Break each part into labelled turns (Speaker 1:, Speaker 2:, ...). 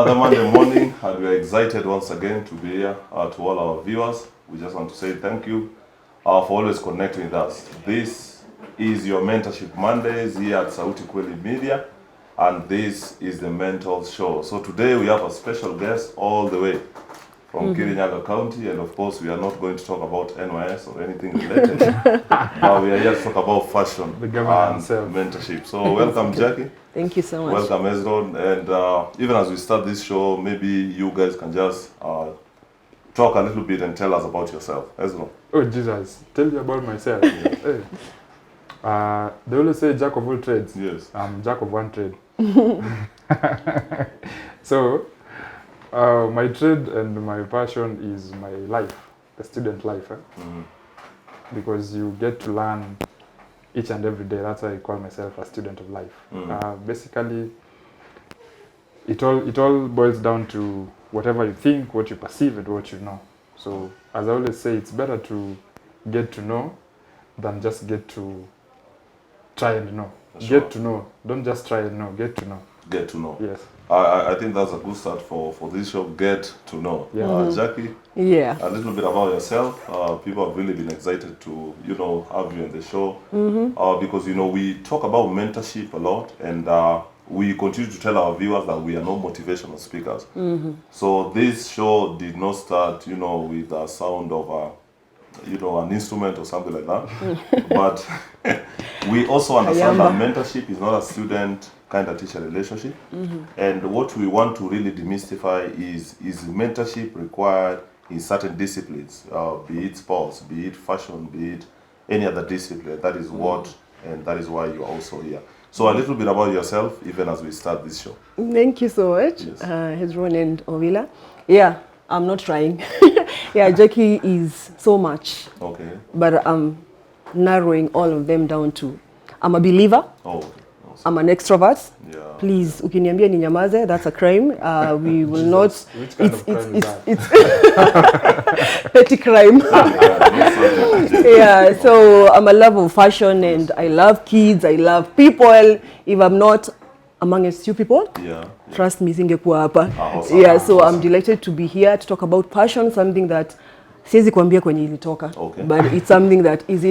Speaker 1: another Monday morning, and we are excited once again to be here. To all our viewers, we just want to say thank you for always connecting with us. This is your Mentorship Mondays here at Sauti Kweli Media, and this is the Mentors Show. So today we have a special guest all the way from Kirinyaga County, and of course we are not going to talk about NYS or anything related, but we are here to talk about fashion and mentorship. So welcome, Jacky.
Speaker 2: Thank you so much.
Speaker 1: Welcome, Ezron. And even as we start this show, maybe you guys can just talk a little bit and tell us about yourself. Ezron.
Speaker 3: Oh, Jesus. Tell you about myself. Hey. They always say jack of all trades.
Speaker 1: Yes.
Speaker 3: I'm jack of one trade. So, my trade and my passion is my life, the student life. Because you get to learn each and every day. That's why I call myself a student of life. Basically, it all boils down to whatever you think, what you perceive, and what you know. So, as I always say, it's better to get to know than just get to try and know.
Speaker 1: Sure.
Speaker 3: Get to know. Don't just try and know. Get to know.
Speaker 1: Get to know.
Speaker 3: Yes.
Speaker 1: I think that's a good start for this show. Get to know.
Speaker 3: Yeah.
Speaker 1: Jacky.
Speaker 2: Yeah.
Speaker 1: A little bit about yourself. People have really been excited to have you in the show because we talk about mentorship a lot, and we continue to tell our viewers that we are not motivational speakers. So this show did not start with the sound of an instrument or something like that. But we also understand that mentorship is not a student kind of teacher relationship. And what we want to really demystify is mentorship required in certain disciplines, be it sports, be it fashion, be it any other discipline. That is what, and that is why you're also here. So a little bit about yourself, even as we start this show.
Speaker 2: Thank you so much,
Speaker 1: Yes.
Speaker 2: Hezron and Ovila. Yeah, I'm not trying. Yeah, Jacky is so much.
Speaker 1: Okay.
Speaker 2: But I'm narrowing all of them down to, I'm a believer.
Speaker 1: Oh, okay.
Speaker 2: I'm an extrovert.
Speaker 1: Yeah.
Speaker 2: Please, ukiniambia ninyamaze, that's a crime. We will not.
Speaker 3: Which kind of crime is that?
Speaker 2: It's petty crime. Yeah, so I'm a lover of fashion, and I love kids, I love people. If I'm not amongst you people, trust me, singekuwa hapa.
Speaker 1: Awesome.
Speaker 2: Yeah, so I'm delighted to be here to talk about passion, something that siwezi kuambia kwenye ilitoka, but it's something that is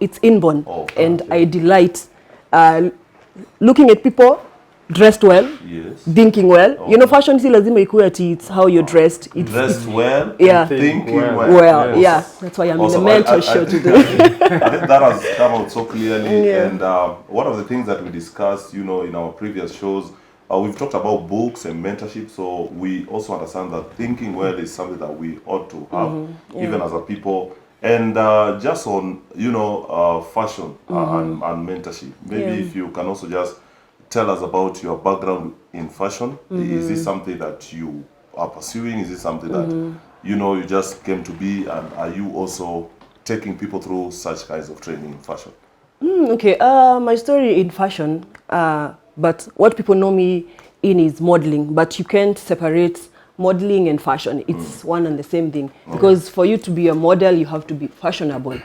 Speaker 2: it's inborn, and I delight looking at people dressed well, thinking well. Fashion si lazima ikuwe ati it's how you're dressed. It's
Speaker 1: dressed well,
Speaker 2: yeah,
Speaker 1: thinking well.
Speaker 2: Yes. Yeah, that's why I'm in the mentor show today.
Speaker 1: I think that has come out so clearly. And one of the things that we discussed, in our previous shows, we've talked about books and mentorship. So we also understand that thinking well is something that we ought to have, even as a people. And just on, fashion and mentorship, maybe if you can also just tell us about your background in fashion. Is this something that you are pursuing? Is this something that, you just came to be? And are you also taking people through such kinds of training in fashion?
Speaker 2: Okay, my story in fashion, but what people know me in is modeling, but you can't separate modeling and fashion. It's one and the same thing, because for you to be a model, you have to be fashionable.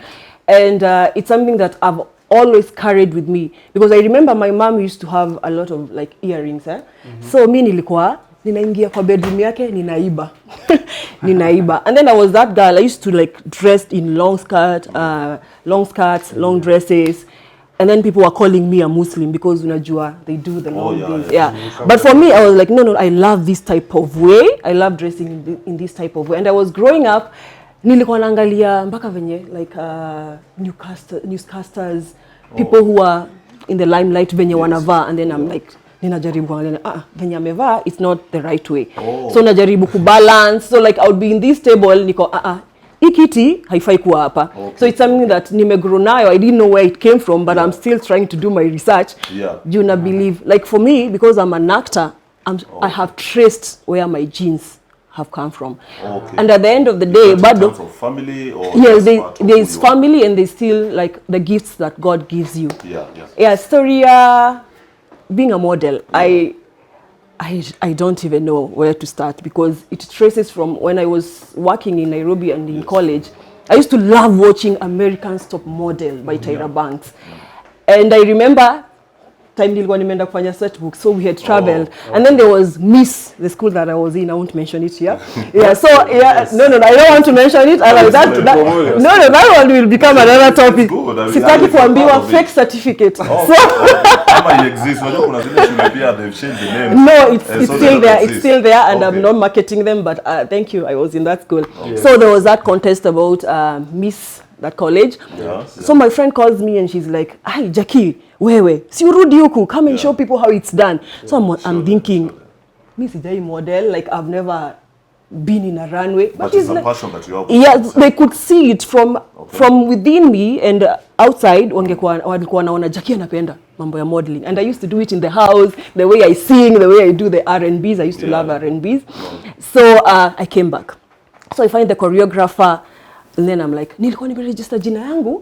Speaker 2: And it's something that I've always carried with me, because I remember my mom used to have a lot of like earrings. So me nilikuwa ninaingia kwa bedroom yake ninaiba. Ninaiba. And then I was that girl. I used to like dress in long skirts, long dresses. And then people were calling me a Muslim because unajua they do the long things. Yeah. But for me, I was like, no, I love this type of way. I love dressing in this type of way. And I was growing up, nilikuwa naangalia mpaka venye like newscasters, people who are in the limelight venye wanavaa, and then I'm like ninajaribu kuangalia venye amevaa, it's not the right way. So najaribu kubalance. So like I would be in this table niko ikiti haifai kuwa hapa. So it's something that nimegrow nayo. I didn't know where it came from, but I'm still trying to do my research. You na believe, like for me, because I'm an actor, I have traced where my genes have come from. And at the end of the day,
Speaker 1: in terms of family, or
Speaker 2: yes, there's family, and there's still like the gifts that God gives you. Story, being a model, I don't even know where to start, because it traces from when I was working in Nairobi and in college. I used to love watching American Top Model by Tyra Banks. And I remember time nilikuwa nimeenda kufanya set book, so we had traveled. And then there was Miss, the school that I was in. I won't mention it here. Yeah, so yeah, no, I don't want to mention it. That one will become another topic. Sitaki kuambiwa fake certificate.
Speaker 1: Kama exists, unajua kuna zile shule pia they've changed the name.
Speaker 2: No, it's still there. It's still there, and I'm not marketing them. But thank you. I was in that school. So there was that contest about Miss that college. So my friend calls me and she's like, "Hi, Jacky, wewe, si urudi huku, come and show people how it's done." So I'm thinking, me sijai model, like I've never been in a runway.
Speaker 1: But it's a passion that you have.
Speaker 2: Yeah, they could see it from within me and outside. Walikuwa naona Jacky anapenda mambo ya modeling, and I used to do it in the house, the way I sing, the way I do the R&Bs. I used to love R&Bs. So I came back. So I find the choreographer, and then I'm like, nilikuwa nimeregister jina yangu,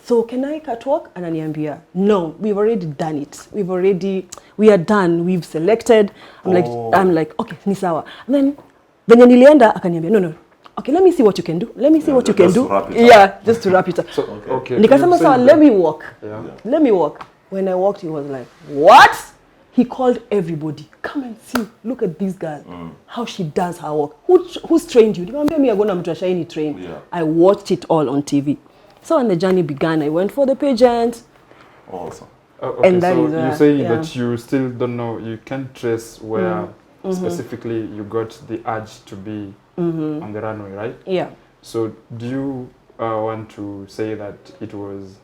Speaker 2: so can I catwalk? Ananiambia, no, we've already done it. We are done. We've selected. I'm like, okay, ni sawa. And then venye nilienda akaniambia, no. Okay, let me see what you can do. Let me see what you can do. Yeah, just to wrap it up.
Speaker 3: So, okay.
Speaker 2: Nikasema sawa, let me walk. Let me walk. When I walked, he was like, what? He called everybody. Come and see. Look at this girl. How she does her work. Who's trained you? Nikamwambia mimi agona mtu ashaini train. I watched it all on TV. So when the journey began, I went for the pageant.
Speaker 1: Awesome.
Speaker 3: Okay,
Speaker 2: and that
Speaker 3: so
Speaker 2: is,
Speaker 3: you're saying that you still don't know, you can't trace where specifically you got the urge to be on the runway, right?
Speaker 2: Yeah.
Speaker 3: So do you want to say that it was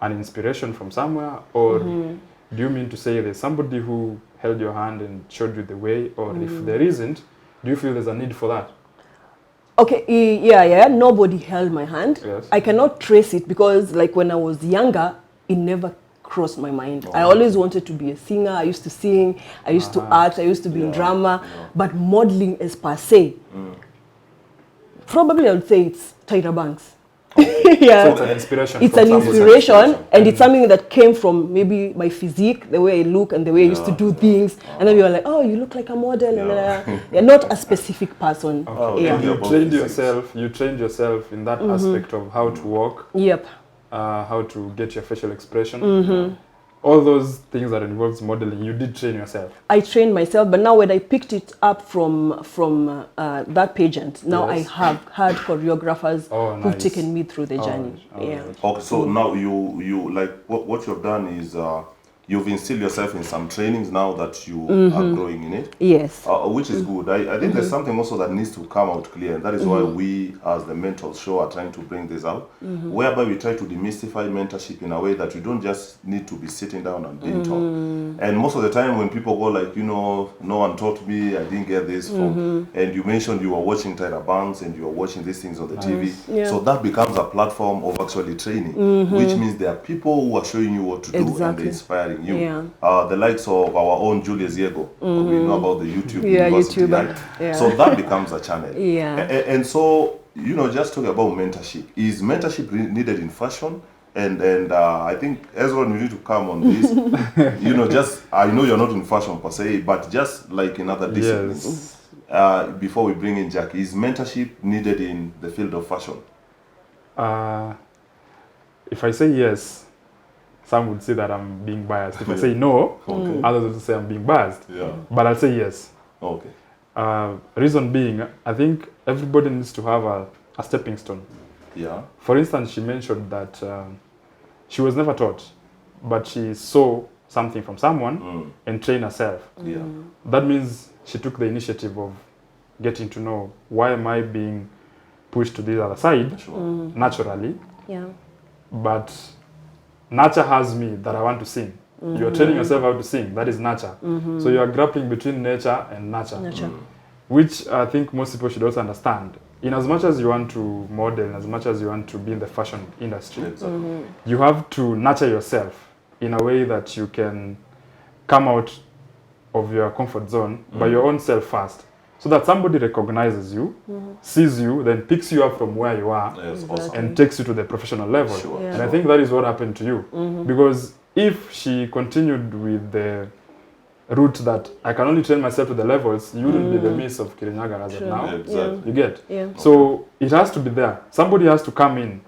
Speaker 3: an inspiration from somewhere, or do you mean to say there's somebody who held your hand and showed you the way, or if there isn't, do you feel there's a need for that?
Speaker 2: Okay, yeah. Nobody held my hand.
Speaker 3: Yes.
Speaker 2: I cannot trace it because, like, when I was younger, it never crossed my mind. I always wanted to be a singer. I used to sing. I used to act. I used to be in drama. But modeling as per se, probably I would say it's Tyra Banks. Yeah.
Speaker 3: So it's an inspiration.
Speaker 2: It's an inspiration, and it's something that came from maybe my physique, the way I look, and the way I used to do things. And then we were like, "Oh, you look like a model." You're not a specific person.
Speaker 3: Okay. You trained yourself in that aspect of how to walk.
Speaker 2: Yep.
Speaker 3: How to get your facial expression. All those things that involves modeling, you did train yourself.
Speaker 2: I trained myself, but now when I picked it up from that pageant, now I have had choreographers who've taken me through the journey.
Speaker 1: Okay, so now you like what you've done is you've instilled yourself in some trainings now that you are growing in it.
Speaker 2: Yes.
Speaker 1: Which is good. I think there's something also that needs to come out clear, and that is why we, as the Mentors Show, are trying to bring this out, whereby we try to demystify mentorship in a way that you don't just need to be sitting down and being taught. And most of the time when people go like, no one taught me, I didn't get this from, and you mentioned you were watching Tyra Banks and you were watching these things on the TV. Yeah. So that becomes a platform of actually training, which means there are people who are showing you what to do and they're inspiring you.
Speaker 2: Yeah.
Speaker 1: The likes of our own Julius Diego, we know about the YouTube University, right? So that becomes a channel. And so, just talking about mentorship. Is mentorship needed in fashion? And I think, Ezra, you need to come on this. Just, I know you're not in fashion per se, but just like in other disciplines. Before we bring in Jacky, is mentorship needed in the field of fashion?
Speaker 3: If I say yes, some would say that I'm being biased. If I say no, others will say I'm being biased. But I'll say yes.
Speaker 1: Okay.
Speaker 3: Reason being, I think everybody needs to have a stepping stone.
Speaker 1: Yeah.
Speaker 3: For instance, she mentioned that she was never taught, but she saw something from someone and trained herself.
Speaker 1: Yeah.
Speaker 3: That means she took the initiative of getting to know, why am I being pushed to the other side naturally?
Speaker 2: Yeah.
Speaker 3: But nature has me that I want to sing. You're training yourself how to sing. That is nature. So you are grappling between nature and nurture. Which I think most people should also understand. In as much as you want to model, in as much as you want to be in the fashion industry, you have to nurture yourself in a way that you can come out of your comfort zone by your own self first. So that somebody recognizes you, sees you, then picks you up from where you are and takes you to the professional level. And I think that is what happened to you. Because if she continued with the route that I can only train myself to the levels, you wouldn't be the Miss of Kirinyaga as of now. You get? So it has to be there. Somebody has to come in.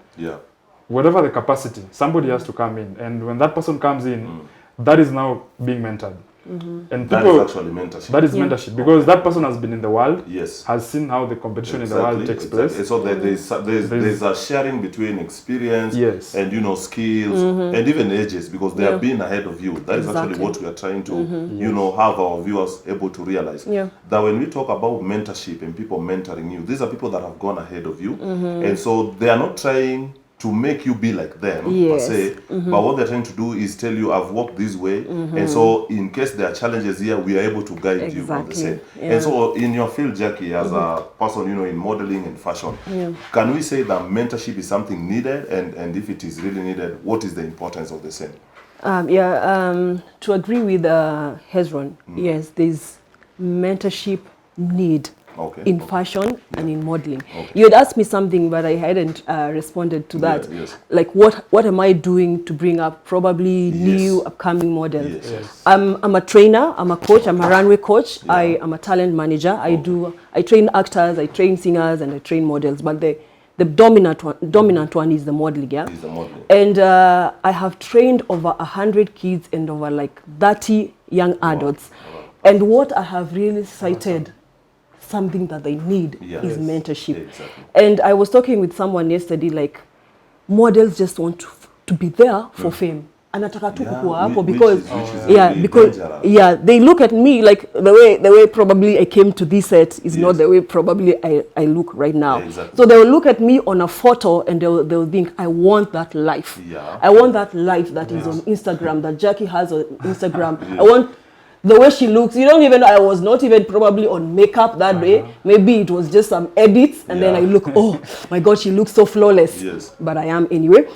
Speaker 3: Whatever the capacity, somebody has to come in. And when that person comes in, that is now being mentored. And
Speaker 1: That
Speaker 3: people,
Speaker 1: is actually mentorship.
Speaker 3: that is mentorship, because that person has been in the world,
Speaker 1: Yes.
Speaker 3: has seen how the competition in the world takes place.
Speaker 1: So there's a sharing between experience
Speaker 3: Yes.
Speaker 1: and, you know, skills and even ages, because they have been ahead of you. That is actually what we are trying to, you know, have our viewers able to realize.
Speaker 2: Yeah.
Speaker 1: That when we talk about mentorship and people mentoring you, these are people that have gone ahead of you. And so they are not trying to make you be like them, per se, but what they're trying to do is tell you, I've walked this way, and so in case there are challenges here, we are able to guide you on the same. And so in your field, Jacky, as a person, you know, in modeling and fashion, can we say that mentorship is something needed, and if it is really needed, what is the importance of the same?
Speaker 2: To agree with Hezron, yes, there's mentorship need in fashion and in modeling. You had asked me something, but I hadn't responded to that. Like, what am I doing to bring up probably new upcoming models? I'm a trainer, I'm a coach, I'm a runway coach, I am a talent manager. I train actors, I train singers, and I train models, but the dominant one is the modeling, yeah?
Speaker 1: Is the modeling.
Speaker 2: And I have trained over 100 kids and over like 30 young adults. And what I have really cited, something that they need is mentorship.
Speaker 1: Exactly.
Speaker 2: And I was talking with someone yesterday, like, models just want to be there for fame. Anataka tu kukua hapo because they look at me like the way probably I came to this set is not the way probably I look right now. So they will look at me on a photo and they'll think, I want that life. I want that life that is on Instagram, that Jacky has on Instagram. I want the way she looks. You don't even, I was not even probably on makeup that day. Maybe it was just some edits and then I look, oh my God, she looks so flawless. But I am anyway.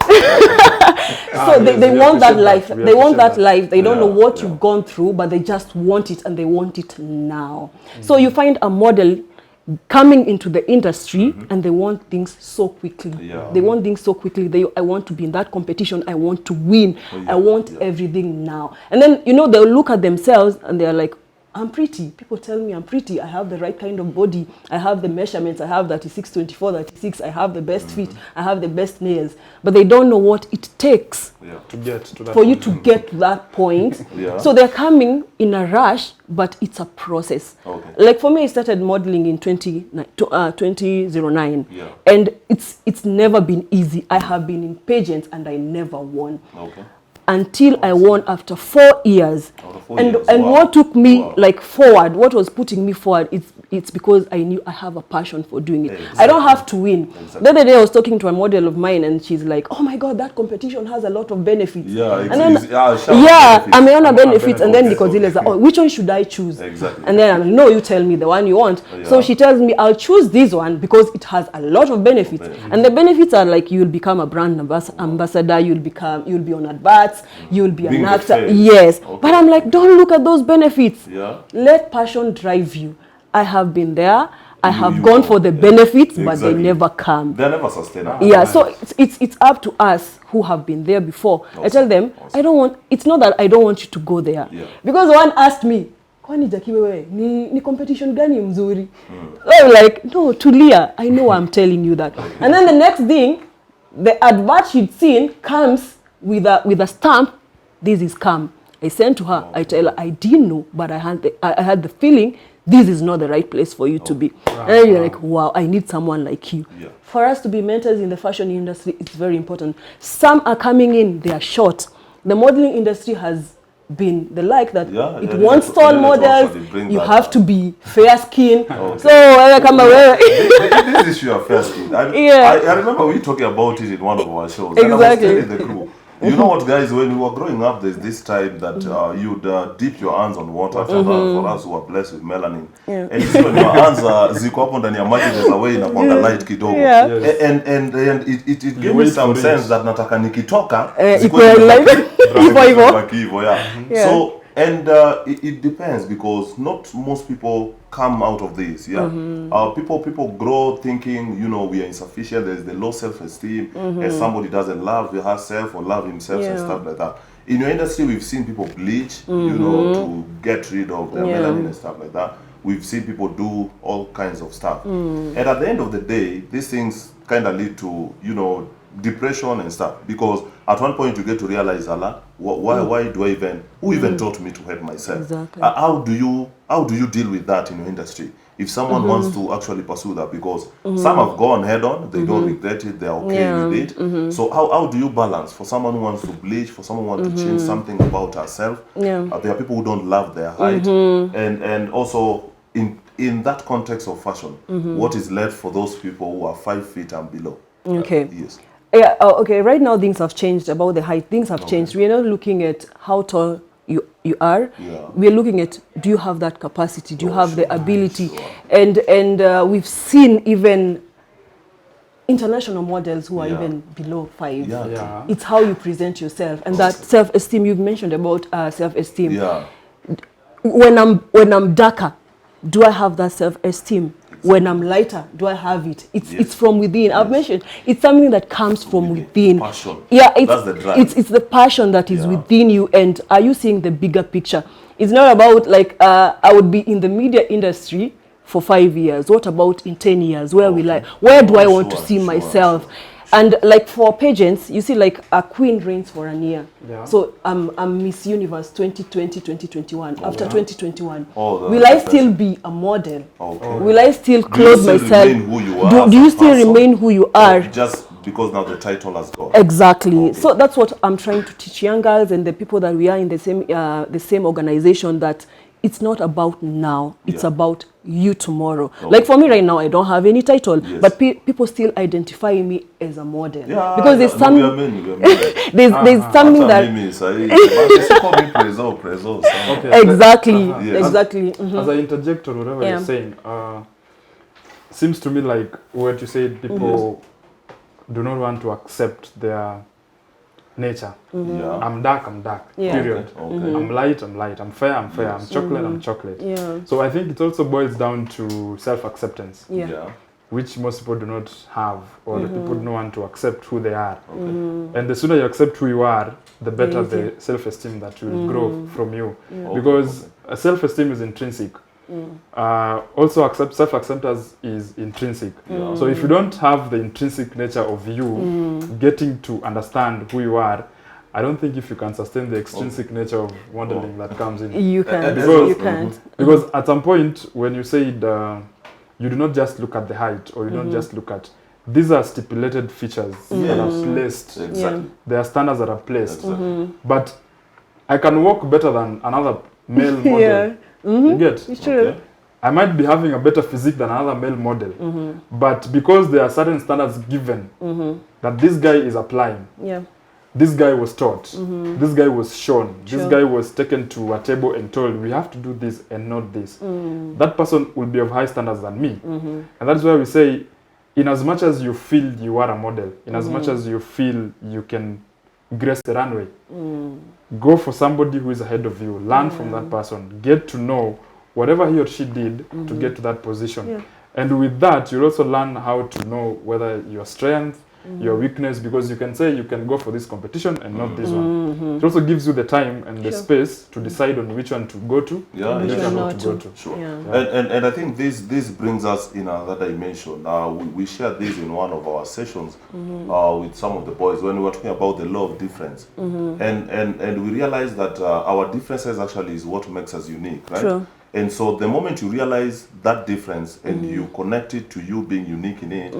Speaker 2: So they want that life. They want that life. They don't know what you've gone through, but they just want it, and they want it now. So you find a model coming into the industry and they want things so quickly. They want things so quickly. I want to be in that competition. I want to win. I want everything now. And then, you know, they'll look at themselves and they're like, I'm pretty. People tell me I'm pretty. I have the right kind of body. I have the measurements. I have 36, 24, 36. I have the best feet. I have the best nails. But they don't know what it takes
Speaker 3: to get to that
Speaker 2: for you to get to that point. So they're coming in a rush, but it's a process. Like for me, I started modeling in 2009. And it's never been easy. I have been in pageants and I never won. Until I won after 4 years. And what took me like forward, what was putting me forward, it's because I knew I have a passion for doing it. I don't have to win. The other day I was talking to a model of mine and she's like, oh my God, that competition has a lot of benefits. And then, I may own benefits, and then because like, oh, which one should I choose? And then I'm like, no, you tell me the one you want. So she tells me, I'll choose this one because it has a lot of benefits. And the benefits are like, you'll become a brand ambassador, you'll be on adverts, you'll be an actor. But I'm like, don't look at those benefits. Let passion drive you. I have been there. I have gone for the benefits, but they never come.
Speaker 1: They're never sustainable.
Speaker 2: So it's up to us who have been there before. I tell them, it's not that I don't want you to go there. Because one asked me, kwani Jacky wewe, ni competition gani mzuri? I'm like, no, Tulia, I know I'm telling you that. And then the next thing, the advert she'd seen comes with a stamp, this is come. I sent to her, I tell her, I didn't know, but I had the feeling this is not the right place for you to be. And then you're like, wow, I need someone like you. For us to be mentors in the fashion industry, it's very important. Some are coming in, they are short. The modeling industry has been the like that. It wants tall models, you have to be fair skin. So
Speaker 1: this issue of fair skin, I remember we talking about it in one of our shows. And I was telling the crew, you know what, guys, when we were growing up, there's this time that you'd dip your hands on water for us who are blessed with melanin. And you see when your hands ziko hapo ndani ya maji, there's a way inakuanga light kidogo. And it gave me some sense that nataka nikitoka
Speaker 2: ziko like
Speaker 1: hivyo. So and it depends, because not most people come out of this. People grow thinking, you know, we are insufficient. There's the low self-esteem, and somebody doesn't love herself or love himself and stuff like that. In your industry, we've seen people bleach, you know, to get rid of their melanin and stuff like that. We've seen people do all kinds of stuff. And at the end of the day, these things kind of lead to, you know, depression and stuff, because at one point you get to realize, Allah, why do I even, who even taught me to hate myself?
Speaker 2: Exactly.
Speaker 1: How do you deal with that in your industry? If someone wants to actually pursue that, because some have gone head on, they don't regret it, they're okay with it. So how do you balance for someone who wants to bleach, for someone who wants to change something about herself? There are people who don't love their height, and also in that context of fashion, what is left for those people who are 5 feet and below?
Speaker 2: Okay.
Speaker 1: Yes.
Speaker 2: Yeah. Okay. Right now, things have changed about the height. Things have changed. We are not looking at how tall you are.
Speaker 1: Yeah.
Speaker 2: We are looking at, do you have that capacity? Do you have the ability?
Speaker 1: Sure.
Speaker 2: And we've seen even international models who are even below 5.
Speaker 3: Yeah.
Speaker 2: It's how you present yourself, and that self-esteem you've mentioned about self-esteem.
Speaker 1: Yeah.
Speaker 2: When I'm darker, do I have that self-esteem? When I'm lighter, do I have it? It's from within. I've mentioned it's something that comes from within.
Speaker 1: Passion.
Speaker 2: Yeah,
Speaker 1: That's the drive.
Speaker 2: it's the passion that is within you. And are you seeing the bigger picture? It's not about like I would be in the media industry for 5 years. What about in 10 years? Where do I want to see myself? And like for pageants, you see, like a queen reigns for a year.
Speaker 3: Yeah.
Speaker 2: So I'm Miss Universe 2020, 2021. After 2021,
Speaker 1: Oh,
Speaker 2: will I still be a model?
Speaker 1: Okay.
Speaker 2: Will I still
Speaker 1: Do you
Speaker 2: clothe
Speaker 1: still
Speaker 2: myself?
Speaker 1: remain who you are
Speaker 2: Do you
Speaker 1: as a
Speaker 2: still
Speaker 1: person?
Speaker 2: remain who you are?
Speaker 1: Just because now the title has gone.
Speaker 2: Exactly.
Speaker 1: Okay.
Speaker 2: So that's what I'm trying to teach young girls and the people that we are in the same organization, that it's not about now, it's about you tomorrow. Like for me right now, I don't have any title, but people still identify me as a model. Because there's some there's something that exactly.
Speaker 3: As I interject on whatever you're saying, seems to me like what you said, people do not want to accept their nature. I'm dark, period.
Speaker 1: Okay.
Speaker 3: I'm light, I'm fair, I'm chocolate, I'm chocolate. So I think it also boils down to self-acceptance, which most people do not have, or the people don't want to accept who they are. And the sooner you accept who you are, the better the self-esteem that will grow from you. Because self-esteem is intrinsic. Also self-acceptance is intrinsic. So if you don't have the intrinsic nature of you getting to understand who you are, I don't think if you can sustain the extrinsic nature of modeling that comes in.
Speaker 2: You can't.
Speaker 3: Because,
Speaker 2: you can't.
Speaker 3: Because at some point when you said you do not just look at the height, or you don't just look at, these are stipulated features that are placed.
Speaker 1: Exactly.
Speaker 3: There are standards that are placed. But I can walk better than another male model. You get?
Speaker 2: It's true.
Speaker 1: Okay.
Speaker 3: I might be having a better physique than another male model, but because there are certain standards given that this guy is applying, this guy was taught, this guy was shown, this guy was taken to a table and told, we have to do this and not this. That person will be of high standards than me. And that's why we say, in as much as you feel you are a model, in as much as you feel you can grace the runway, go for somebody who is ahead of you, learn from that person, get to know whatever he or she did to get to that position. And with that, you'll also learn how to know whether your strength, your weakness, because you can say you can go for this competition and not this one. It also gives you the time and the space to decide on which one to go to and which one not to go to.
Speaker 1: Sure. And I think this brings us in another dimension. We shared this in one of our sessions with some of the boys when we were talking about the law of difference. And we realized that our differences actually is what makes us unique, right?
Speaker 2: True.
Speaker 1: And so the moment you realize that difference and you connect it to you being unique in it,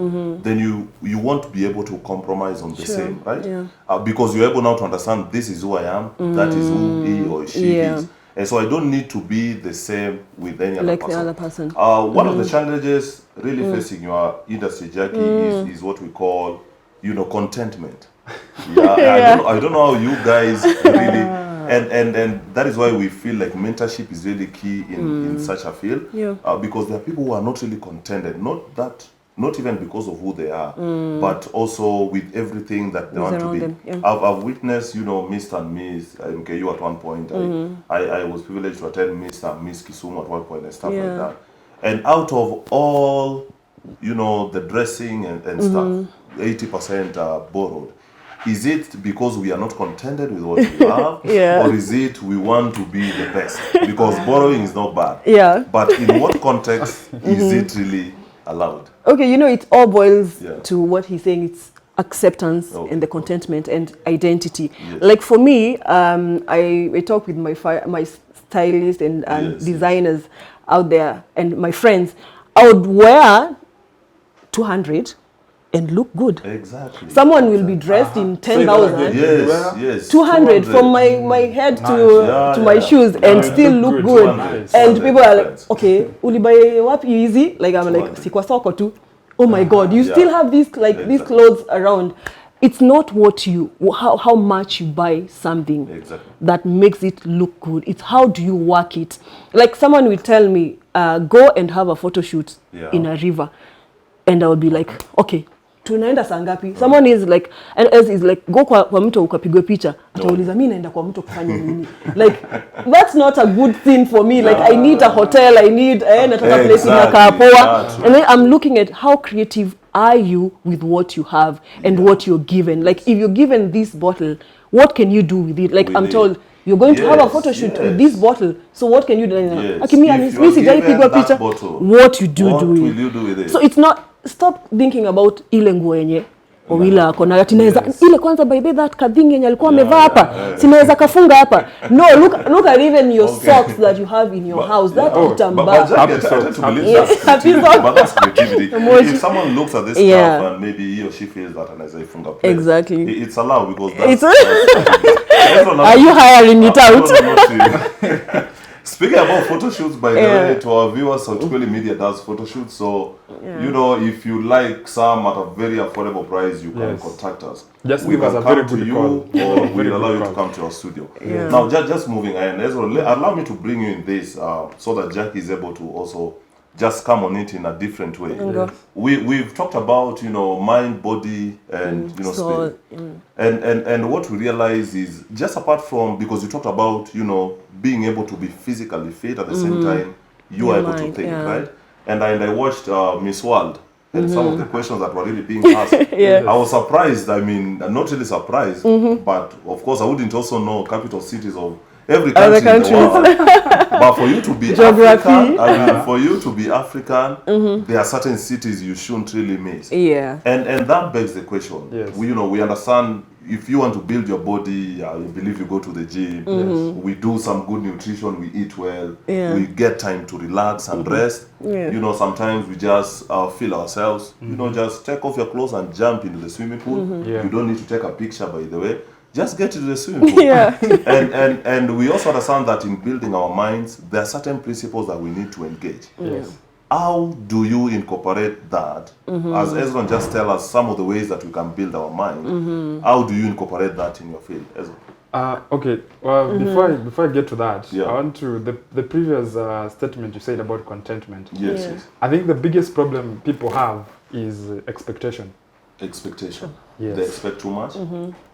Speaker 1: then you won't be able to compromise on the same, right? Because you're able now to understand, this is who I am, that is who he or she is. And so I don't need to be the same with any other person.
Speaker 2: The other person.
Speaker 1: One of the challenges really facing your industry, Jacky, is what we call, contentment. I don't know how you guys really... And that is why we feel like mentorship is really key in such a field, because there are people who are not really contented, not even because of who they are, but also with everything that they want to be. I've witnessed, Mr. and Miss MKU at one point. I was privileged to attend Mr. and Miss Kisumu at one point and stuff like that. And out of all, the dressing and stuff, 80% are borrowed. Is it because we are not contented with what we have, or is it we want to be the best? Because borrowing is not bad. But in what context is it really allowed?
Speaker 2: Okay, it all boils to what he's saying. It's acceptance
Speaker 1: Okay.
Speaker 2: and the contentment and identity.
Speaker 1: Yes.
Speaker 2: Like for me, I talk with my stylists and
Speaker 1: Yes,
Speaker 2: designers out there and my friends. I would wear 200 and look good.
Speaker 1: Exactly.
Speaker 2: Someone will be dressed in
Speaker 3: Say that again.
Speaker 2: 10,000.
Speaker 1: Yes, yes.
Speaker 2: 200 from my head
Speaker 3: Nice.
Speaker 2: to my shoes
Speaker 1: Yeah,
Speaker 2: and
Speaker 1: you
Speaker 2: still
Speaker 3: look
Speaker 2: look
Speaker 3: good.
Speaker 2: good.
Speaker 3: Nice.
Speaker 2: And
Speaker 1: 200
Speaker 2: people are like,
Speaker 1: depends.
Speaker 2: okay, ulibaye wapi easy? Like I'm like,
Speaker 1: 200.
Speaker 2: sikwa soko tu. Oh my God, you
Speaker 1: Yeah.
Speaker 2: still have these these
Speaker 1: Exactly.
Speaker 2: clothes around. It's not what you how much you buy something
Speaker 1: Exactly.
Speaker 2: that makes it look good. It's how do you work it. Like someone will tell me, go and have a photo shoot
Speaker 1: Yeah.
Speaker 2: in a river, and I will be like, okay, tunaenda saa ngapi? Someone is like, and else is like, go kwa mto ukapigwe picha. Atauliza mimi naenda kwa mto kufanya nini? Like that's not a good thing for me. Like I need a hotel, I need nataka place inakaa poa. And then I'm looking at how creative are you with what you have and what you're given. Like if you're given this bottle, what can you do with it? Like I'm told you're going to have a photo shoot with this bottle. So what can you do?
Speaker 1: Yes.
Speaker 2: Akimi
Speaker 1: If you are given
Speaker 2: pigwa
Speaker 1: that
Speaker 2: picha.
Speaker 1: bottle,
Speaker 2: What you do
Speaker 1: what
Speaker 2: do
Speaker 1: will
Speaker 2: it.
Speaker 1: you do with it?
Speaker 2: So it's not, stop thinking about ile nguo yenye Owila ako nayo, tinaweza ile kwanza by the that kadhingi yenye alikuwa amevaa hapa sinaweza kafunga hapa. No, look at even your socks that you have in your house. That kitambaa.
Speaker 1: But Jacky, I tend to believe that's creativity. But that's creativity. If someone looks at this stuff and maybe he or she feels that anaweza ifunga place,
Speaker 2: Exactly.
Speaker 1: it's allowed because that's
Speaker 2: Are you hiring it out?
Speaker 1: Speaking about photo shoots, by the way, to our viewers, Sautikoli Media does photo shoots. So, you know, if you like some at a very affordable price, you can contact us.
Speaker 3: Just
Speaker 1: we
Speaker 3: give us
Speaker 1: can
Speaker 3: a very
Speaker 1: come to
Speaker 3: good
Speaker 1: you,
Speaker 3: call.
Speaker 1: or we'll allow you to come to our studio. Now, just moving ahead, allow me to bring you in this so that Jacky is able to also just come on it in a different way. We've talked about, you know, mind, body, and you know, spirit. And what we realize is just apart from, because you talked about, you know, being able to be physically fit at the same time, you are able to think, right? And I watched Miss World, and some of the questions that were really being asked, I was surprised. I mean, not really surprised, but of course I wouldn't also know capital cities of every country in the world. But for you to be African, I mean, for you to be African, there are certain cities you shouldn't really miss.
Speaker 2: Yeah.
Speaker 1: And that begs the question.
Speaker 3: Yes.
Speaker 1: We understand if you want to build your body, I believe you go to the gym. We do some good nutrition, we eat well, we get time to relax and rest. You know, sometimes we just feel ourselves, you know, just take off your clothes and jump into the swimming pool. You don't need to take a picture, by the way. Just get to the swimming pool. And we also understand that in building our minds, there are certain principles that we need to engage.
Speaker 3: Yes.
Speaker 1: How do you incorporate that? As Ezra just tell us some of the ways that we can build our mind. How do you incorporate that in your field, Ezra?
Speaker 3: Okay. Well, before I get to that, I want to the previous statement you said about contentment.
Speaker 1: Yes.
Speaker 3: I think the biggest problem people have is expectation.
Speaker 1: Expectation.
Speaker 3: Yes.
Speaker 1: They expect too much.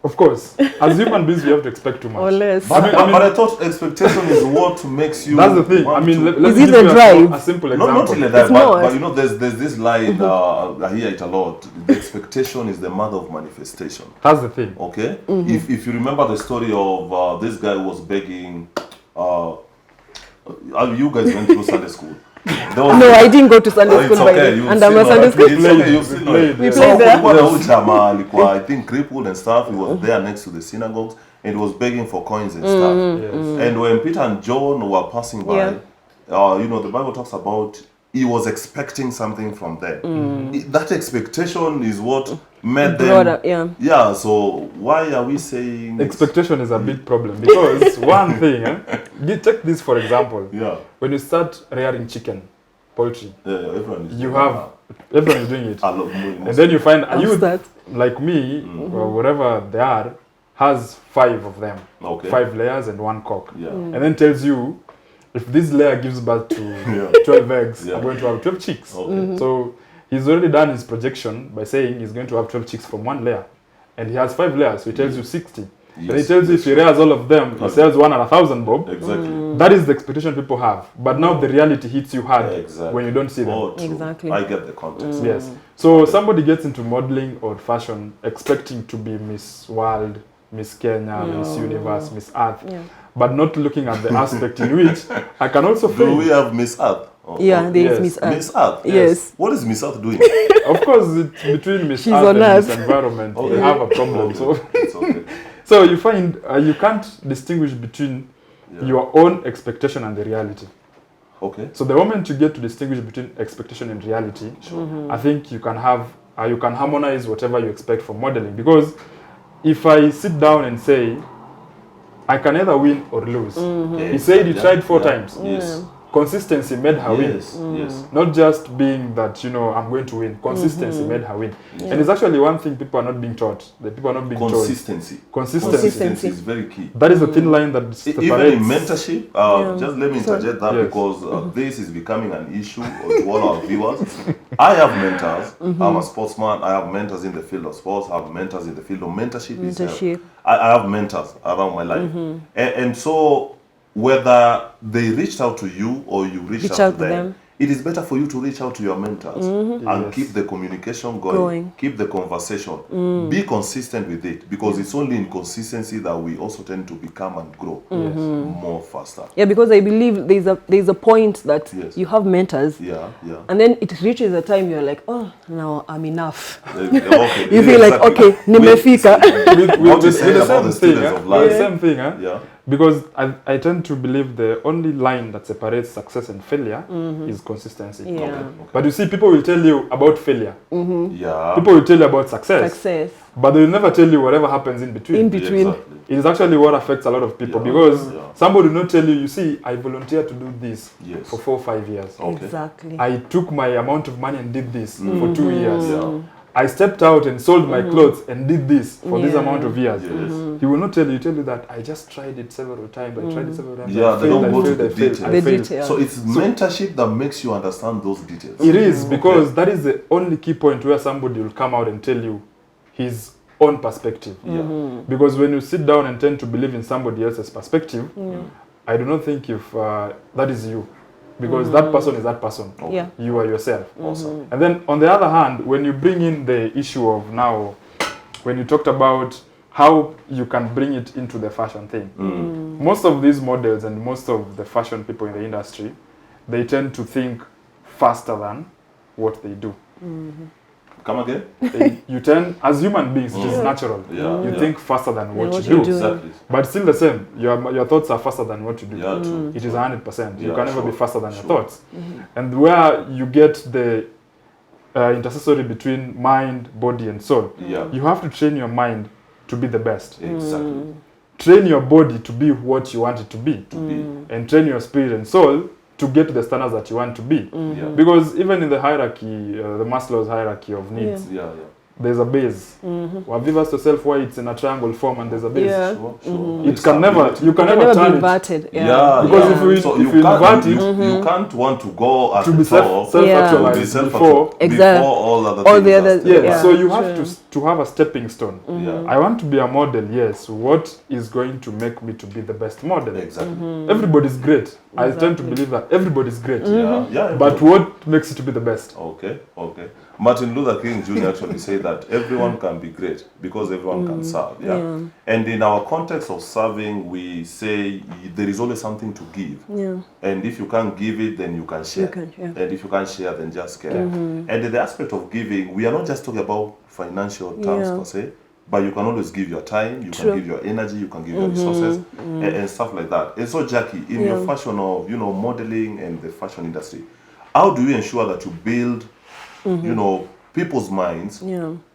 Speaker 3: Of course, as human beings, we have to expect too much.
Speaker 2: Or less.
Speaker 1: But I thought expectation is what makes you.
Speaker 3: That's the thing. I mean, let me
Speaker 2: Is it
Speaker 3: give
Speaker 2: the
Speaker 3: you
Speaker 2: drive?
Speaker 3: a simple example.
Speaker 1: Not really that,
Speaker 2: It's not.
Speaker 1: but you know, there's this line. I hear it a lot. The expectation is the mother of manifestation.
Speaker 3: That's the thing.
Speaker 1: Okay. If you remember the story of this guy who was begging. You guys went through Sunday school.
Speaker 2: No, I didn't go to Sunday school by then. And I'm a Sunday school.
Speaker 1: We
Speaker 2: played there.
Speaker 1: I think crippled and stuff. He was there next to the synagogues and he was begging for coins and stuff.
Speaker 3: Yes.
Speaker 1: And when Peter and John were passing by, you know, the Bible talks about he was expecting something from them. That expectation is what made them. Yeah. So why are we saying
Speaker 3: Expectation is a big problem because one thing, you take this for example.
Speaker 1: Yeah.
Speaker 3: When you start rearing chicken, poultry,
Speaker 1: everyone is
Speaker 3: everyone is doing it. And then you find a youth like me or whatever they are has 5 of them, 5 layers and 1 cock, and then tells you if this layer gives birth to 12 eggs, I'm going to have 12 chicks. So he's already done his projection by saying he's going to have 12 chicks from 1 layer, and he has 5 layers, so he tells you 60. Then he tells you if he rears all of them, he sells 1 at 1,000 bob.
Speaker 1: Exactly.
Speaker 3: That is the expectation people have. But now the reality hits you hard when you don't see them.
Speaker 2: Exactly.
Speaker 1: I get the context.
Speaker 3: Yes. So somebody gets into modeling or fashion expecting to be Miss World, Miss Kenya, Miss Universe, Miss Earth, but not looking at the aspect in which I can also fail.
Speaker 1: Do we have Miss Earth? Oh,
Speaker 2: Yeah, there is
Speaker 3: Yes.
Speaker 2: Miss Earth.
Speaker 1: Miss Earth.
Speaker 2: Yes.
Speaker 1: What is Miss Earth doing?
Speaker 3: Of course, it's between Miss
Speaker 2: She's
Speaker 3: Earth
Speaker 2: on
Speaker 3: and
Speaker 2: Earth.
Speaker 3: Miss Environment.
Speaker 1: Okay.
Speaker 3: They have a problem.
Speaker 1: Okay.
Speaker 3: So,
Speaker 1: It's okay.
Speaker 3: so you find you can't distinguish between
Speaker 1: Yeah.
Speaker 3: your own expectation and the reality.
Speaker 1: Okay.
Speaker 3: So the moment you get to distinguish between expectation and reality, I think you can have you can harmonize whatever you expect from modeling. Because if I sit down and say I can either win or lose, he said he tried 4 times.
Speaker 1: Yes.
Speaker 3: Consistency made her win.
Speaker 1: Yes. Yes.
Speaker 3: Not just being that, I'm going to win. Consistency made her win. And it's actually one thing people are not being taught. The people are not being
Speaker 1: Consistency.
Speaker 3: taught. Consistency.
Speaker 1: Consistency is very key.
Speaker 3: That is the thin line that separates.
Speaker 1: Even in mentorship, just let me interject that
Speaker 3: Yes.
Speaker 1: because this is becoming an issue to all our viewers. I have mentors. I'm a sportsman. I have mentors in the field of sports. I have mentors in the field of mentorship.
Speaker 2: Mentorship.
Speaker 1: I have mentors around my life. And so whether they reached out to you or you reached out to them, it is better for you to reach out to your mentors and keep the communication going, keep the conversation, be consistent with it, because it's only in consistency that we also tend to become and grow more faster.
Speaker 2: Yeah, because I believe there's a point that you have mentors, and then it reaches a time you're like, oh, now I'm enough.
Speaker 1: Okay,
Speaker 2: you feel like, okay, nimefika.
Speaker 1: What you say about the students of life.
Speaker 3: The same thing, huh?
Speaker 1: Yeah.
Speaker 3: Because I tend to believe the only line that separates success and failure is consistency.
Speaker 2: Yeah.
Speaker 1: Okay.
Speaker 3: But you see, people will tell you about failure.
Speaker 1: Yeah.
Speaker 3: People will tell you about success.
Speaker 2: Success.
Speaker 3: But they will never tell you whatever happens in between.
Speaker 2: In between.
Speaker 1: Exactly.
Speaker 3: It is actually what affects a lot of people, because somebody will not tell you, you see, I volunteered to do this for 4 or 5 years.
Speaker 1: Okay.
Speaker 2: Exactly.
Speaker 3: I took my amount of money and did this for 2 years. I stepped out and sold my clothes and did this for this amount of years. He will not tell you that I just tried it several times. I tried it several times.
Speaker 1: Yeah,
Speaker 3: I
Speaker 1: they
Speaker 3: failed,
Speaker 1: don't
Speaker 3: I
Speaker 1: go to
Speaker 3: failed,
Speaker 1: the
Speaker 3: I failed,
Speaker 1: details.
Speaker 3: I
Speaker 2: The
Speaker 3: failed.
Speaker 2: detail.
Speaker 1: So it's mentorship that makes you understand those details.
Speaker 3: It is, because that is the only key point where somebody will come out and tell you his own perspective. Because when you sit down and tend to believe in somebody else's perspective, I do not think if that is you. Because that person is that person.
Speaker 2: Yeah.
Speaker 3: You are yourself.
Speaker 1: Awesome.
Speaker 3: And then on the other hand, when you bring in the issue of now, when you talked about how you can bring it into the fashion thing, most of these models and most of the fashion people in the industry, they tend to think faster than what they do.
Speaker 1: Come again?
Speaker 3: You tend, as human beings, it is natural. You think faster than what you do.
Speaker 1: Exactly.
Speaker 3: But still the same, your thoughts are faster than what you do.
Speaker 1: Yeah, true.
Speaker 3: It is 100%. You
Speaker 1: Yeah,
Speaker 3: can never
Speaker 1: sure,
Speaker 3: be faster than your
Speaker 1: sure.
Speaker 3: thoughts. And where you get the intercessory between mind, body, and soul, you have to train your mind to be the best.
Speaker 1: Exactly.
Speaker 3: Train your body to be what you want it to be. And train your spirit and soul to get to the standards that you want to be. Because even in the hierarchy, the Maslow's hierarchy of needs, there's a base. Whatever to self where it's in a triangle form and there's a base.
Speaker 2: Yeah.
Speaker 1: Sure.
Speaker 3: It can never, you can
Speaker 2: Can
Speaker 3: never
Speaker 2: never be
Speaker 3: turn it.
Speaker 2: inverted.
Speaker 3: Because if
Speaker 1: so
Speaker 3: you
Speaker 1: you
Speaker 3: invert
Speaker 1: can't,
Speaker 3: it,
Speaker 1: you can't want to go at
Speaker 3: to
Speaker 1: the
Speaker 3: be
Speaker 1: top
Speaker 3: self-actualized
Speaker 1: be self
Speaker 3: before.
Speaker 2: Exactly.
Speaker 1: before all other
Speaker 2: All
Speaker 1: things
Speaker 2: the
Speaker 1: are
Speaker 2: other-
Speaker 1: stepped
Speaker 3: Yeah,
Speaker 1: up.
Speaker 3: so you have
Speaker 2: true.
Speaker 3: to have a stepping stone. I want to be a model, yes. What is going to make me to be the best model?
Speaker 1: Exactly.
Speaker 3: Everybody's great. I tend to believe that everybody's great.
Speaker 1: Yeah.
Speaker 3: But what makes you to be the best?
Speaker 1: Okay. Martin Luther King Jr. actually said that everyone can be great because everyone can serve. And in our context of serving, we say there is always something to give. And if you can't give it, then you can share. And if you can't share, then just care. And in the aspect of giving, we are not just talking about financial terms per se, but you can always give your time, you can give your energy, you can give your resources, and stuff like that. And so, Jackie, in your fashion of modeling and the fashion industry, how do you ensure that you build people's minds,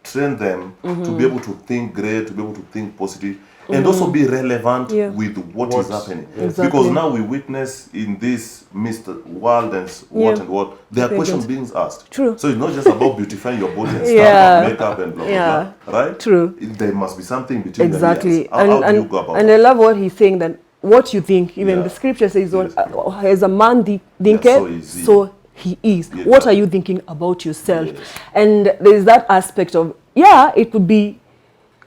Speaker 1: train them to be able to think great, to be able to think positive, and also be relevant with what is happening? Because now we witness in this Mr. World and what, there are questions being asked.
Speaker 2: True.
Speaker 1: So it's not just about beautifying your body and stuff and makeup and blah, blah, blah, right?
Speaker 2: True.
Speaker 1: There must be something between
Speaker 2: Exactly.
Speaker 1: the ears. How do you go about
Speaker 2: and I love what he's saying, that what you think, even the scripture says, as a man thinketh, so he is. What are you thinking about yourself? And there's that aspect of, it could be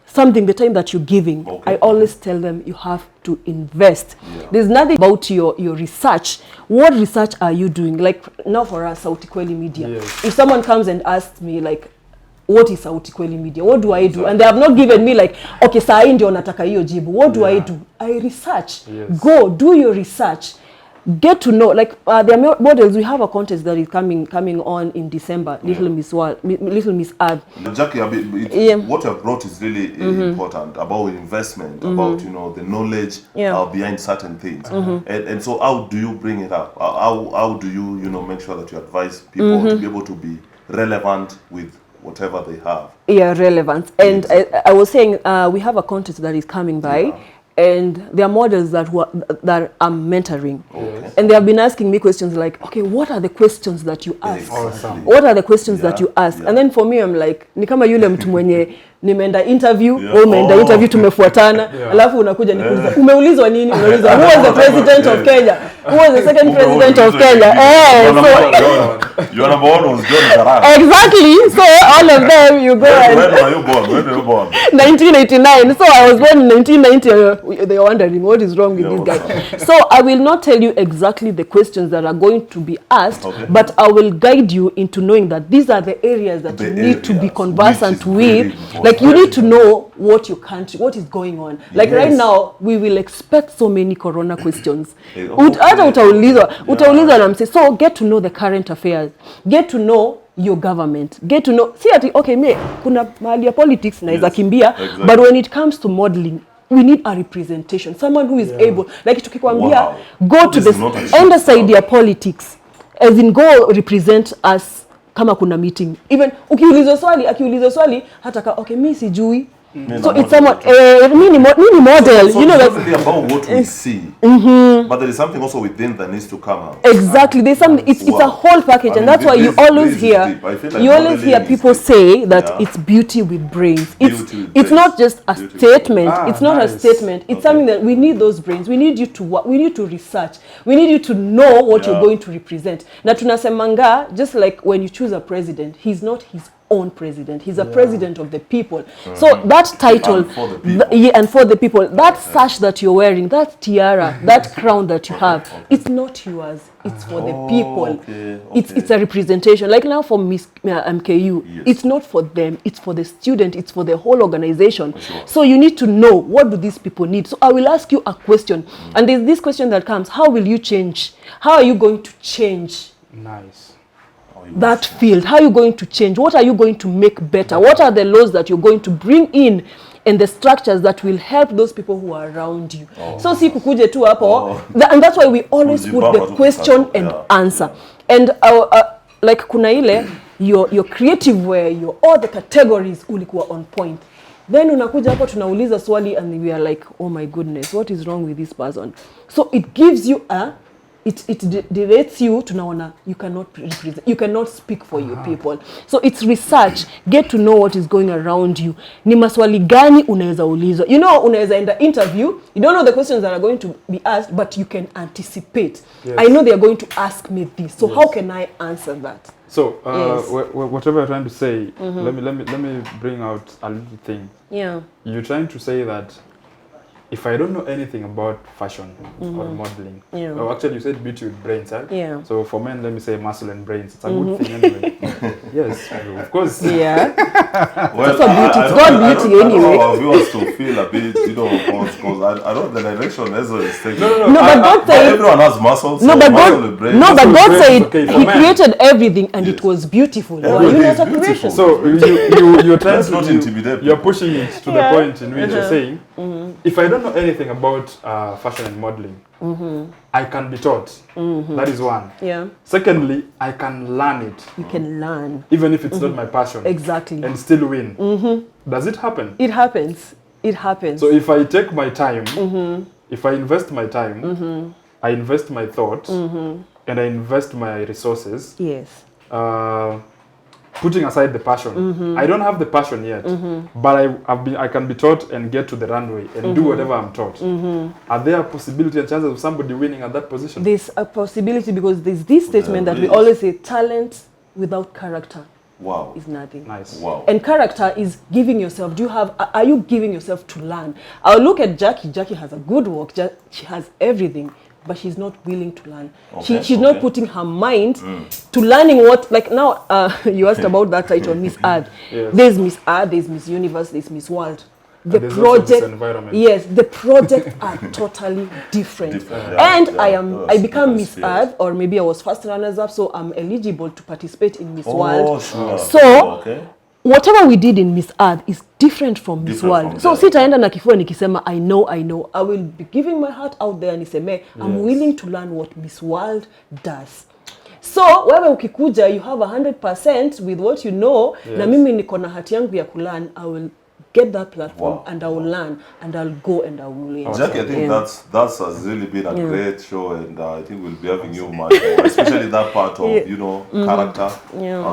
Speaker 2: something, the time that you're giving. I always tell them you have to invest. There's nothing about your research. What research are you doing? Like now for us, Sauti Kweli Media. If someone comes and asks me like, what is Sauti Kweli Media? What do I do? And they have not given me like, okay, saa hii ndio nataka hiyo jibu. What do I do? I research. Go do your research. get to know, like there are models. We have a contest that is coming on in December. Little Miss World, Little Miss Earth.
Speaker 1: Jacky, what you have brought is really important about investment, about the knowledge behind certain things, and so how do you bring it up? How do you make sure that you advise people to be able to be relevant with whatever they have?
Speaker 2: Yeah, relevant. And I was saying we have a contest that is coming by. And there are models that I'm mentoring, and they have been asking me questions like, okay, what are the questions that you ask?
Speaker 1: Exactly.
Speaker 2: What are the questions that you ask? And then for me, I'm like, ni kama yule mtu mwenye nimeenda interview, umeenda interview, tumefuatana, alafu unakuja nikuuliza, umeulizwa nini? Umeulizwa, who was the president of Kenya? Who was the second president of Kenya?
Speaker 1: Your number one was John Garang.
Speaker 2: Exactly. So all of them, you go
Speaker 1: When were you born? When were you born?
Speaker 2: 1989. So I was born in 1990. They are wondering what is wrong with this guy. So I will not tell you exactly the questions that are going to be asked, but I will guide you into knowing that these are the areas that you need to be conversant with. Like you need to know what your country, what is going on. Like right now, we will expect so many corona questions. Utaulizwa na mse. So get to know the current affairs. Get to know your government. Get to know. See ati okay, kuna mahali ya politics naweza kimbia, but when it comes to modeling, we need a representation. Someone who is able, like tukikwambia, go to the underside ya politics, as in go represent us kama kuna meeting. Even akiulizwa swali hata okay, mimi sijui. So it's someone mini model,
Speaker 1: so
Speaker 2: you know,
Speaker 1: it's not about what we see, but there is something also within that needs to come out.
Speaker 2: Exactly, there's something. It's a whole package, and that's why you always hear people say that it's beauty with brains. It's not just a statement. It's not a statement. It's something that we need those brains. We need you to work. We need to research. We need you to know what you're going to represent. Na tunasemanga, just like when you choose a president, he's not his own president. He's a president of the people. So that title, and for the people, that sash that you're wearing, that tiara, that crown that you have, it's not yours. It's for the people. It's a representation. Like now for Miss MKU, it's not for them. It's for the student. It's for the whole organization. So you need to know, what do these people need? So I will ask you a question. And there's this question that comes, how will you change? How are you going to change?
Speaker 3: Nice.
Speaker 2: That field, how are you going to change? What are you going to make better? What are the laws that you're going to bring in and the structures that will help those people who are around you? So si kukuje tu hapo, and that's why we always put the question and answer. And like kuna ile your creative way, your all the categories ulikuwa on point. Then unakuja hapo tunauliza swali and we are like, oh my goodness, what is wrong with this person? So it gives you it directs you to know you cannot represent, you cannot speak for your people. So it's research. Get to know what is going around you. Ni maswali gani unaweza ulizwa? You know, unaweza enda interview, you don't know the questions that are going to be asked, but you can anticipate. I know they are going to ask me this, so how can I answer that?
Speaker 3: So whatever you're trying to say, let me bring out a little thing. You're trying to say that if I don't know anything about fashion or modeling, oh, actually you said beauty with brains, right? So for men, let me say muscle and brains. It's a good thing anyway. Yes, of course.
Speaker 2: Yeah.
Speaker 1: Well,
Speaker 2: it's got beauty anyway.
Speaker 1: I want our viewers to feel a bit, because I don't the direction Ezra is taking.
Speaker 2: No, but God said
Speaker 1: everyone has muscles.
Speaker 2: No, but God said He created everything and it was beautiful. Why you not a creation?
Speaker 3: So you're trying
Speaker 1: not intimidate.
Speaker 3: You're pushing it to the point in which you're saying, if I don't know anything about fashion and modeling, I can be taught. That is one. Secondly, I can learn it.
Speaker 2: You can learn.
Speaker 3: Even if it's not my passion.
Speaker 2: Exactly.
Speaker 3: And still win. Does it happen?
Speaker 2: It happens. It happens.
Speaker 3: So if I take my time, if I invest my time, I invest my thought, and I invest my resources.
Speaker 2: Yes.
Speaker 3: Putting aside the passion, I don't have the passion yet, but I can be taught and get to the runway and do whatever I'm taught. Are there a possibility and chances of somebody winning at that position?
Speaker 2: There's a possibility because there's this statement that we always say, talent without character is nothing.
Speaker 3: Nice.
Speaker 1: Wow.
Speaker 2: And character is giving yourself. Are you giving yourself to learn? I'll look at Jacky. Jacky has a good work. She has everything. But she's not willing to learn. She's not putting her mind to learning what, like now, you asked about that title, Miss Earth. There's Miss Earth, there's Miss Universe, there's Miss World. the
Speaker 3: there's also this
Speaker 2: project,
Speaker 3: environment.
Speaker 2: yes, the projects are totally different. And I become Miss Earth, or maybe I was first runners up, so I'm eligible to participate in Miss World.
Speaker 1: Sure.
Speaker 2: So whatever we did in Miss Earth is different from Miss World. So sitaenda na kifua nikisema I know. I will be giving my heart out there niseme I'm willing to learn what Miss World does. So wewe ukikuja you have 100% with what you know, na mimi niko na hati yangu ya kulearn, I will get that platform and I will learn and I'll go and I will win.
Speaker 1: Jacky, I think that's has really been a great show, and I think we'll be having you much more, especially that part of character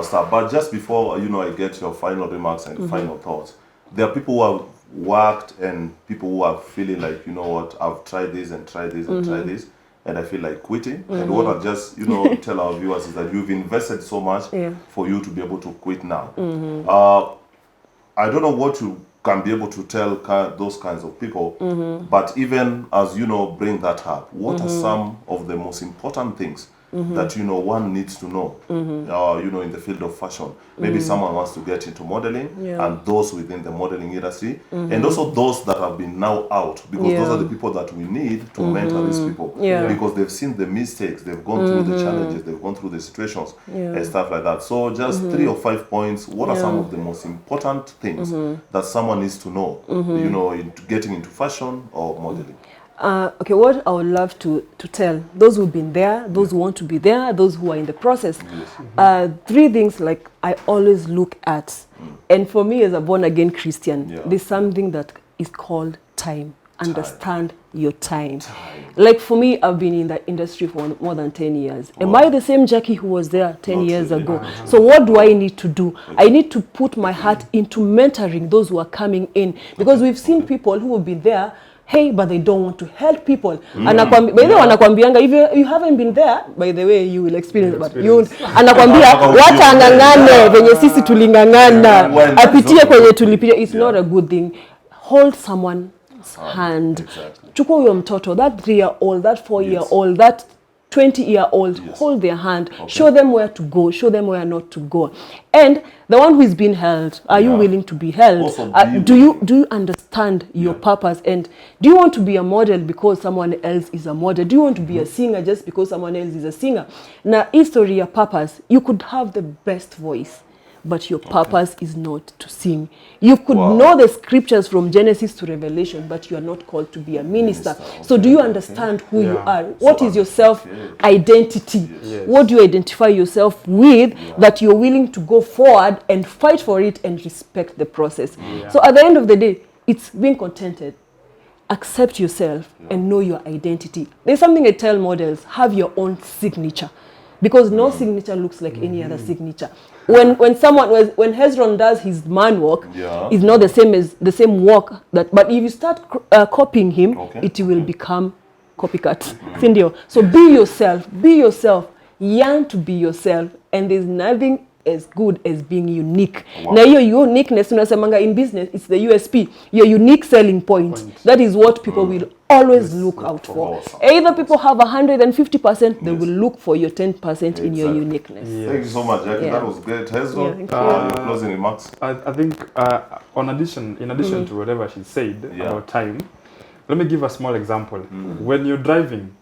Speaker 1: stuff. But just before I get your final remarks and final thoughts, there are people who have worked and people who are feeling like, you know what, I've tried this and tried this and tried this, and I feel like quitting. And what I just tell our viewers is that you've invested so much for you to be able to quit now. I don't know what you can be able to tell those kinds of people, but even as bring that up, what are some of the most important things that one needs to know in the field of fashion? Maybe someone wants to get into modeling, and those within the modeling industry, and also those that have been now out, because those are the people that we need to mentor these people, because they've seen the mistakes, they've gone through the challenges, they've gone through the situations and stuff like that. So just 3 or 5 points, what are some of the most important things that someone needs to know into getting into fashion or modeling?
Speaker 2: Okay, what I would love to tell those who've been there, those who want to be there, those who are in the process, 3 things like I always look at, and for me as a born-again Christian, there's something that is called time. Understand your time. Like for me, I've been in the industry for more than 10 years. Am I the same Jacky who was there 10 years ago? So what do I need to do? I need to put my heart into mentoring those who are coming in, because we've seen people who have been there, hey, but they don't want to help people. Anakwambianga, if you haven't been there, by the way, you will experience it. But anakwambia, wacha angangane, venye sisi tulingangana, apitie kwenye tulipitia. It's not a good thing. Hold someone's hand. Chukua huyo mtoto, that 3-year-old, that 4-year-old, that 20-year-old, hold their hand, show them where to go, show them where not to go. And the one who is being held, are you willing to be held? Do you understand your purpose? And do you want to be a model because someone else is a model? Do you want to be a singer just because someone else is a singer? Na history ya purpose, you could have the best voice, but your purpose is not to sing. You could know the scriptures from Genesis to Revelation, but you are not called to be a minister. So do you understand who you are? What is your self-identity? What do you identify yourself with that you're willing to go forward and fight for it and respect the process? So at the end of the day, it's being contented. Accept yourself and know your identity. There's something I tell models, have your own signature. Because no signature looks like any other signature. When Hezron does his man walk, it's not the same walk that. But if you start copying him, it will become copycat. Sindio. So be yourself. Yearn to be yourself, and there's nothing as good as being unique. Now your uniqueness, in business, it's the USP, your unique selling point. That is what people will always look out for. Either people have 150%, they will look for your 10% in your uniqueness.
Speaker 1: Thank you so much, Jacky. That was great. Hezron, your closing remarks.
Speaker 3: I think in addition to whatever she said about time, let me give a small example. When you're driving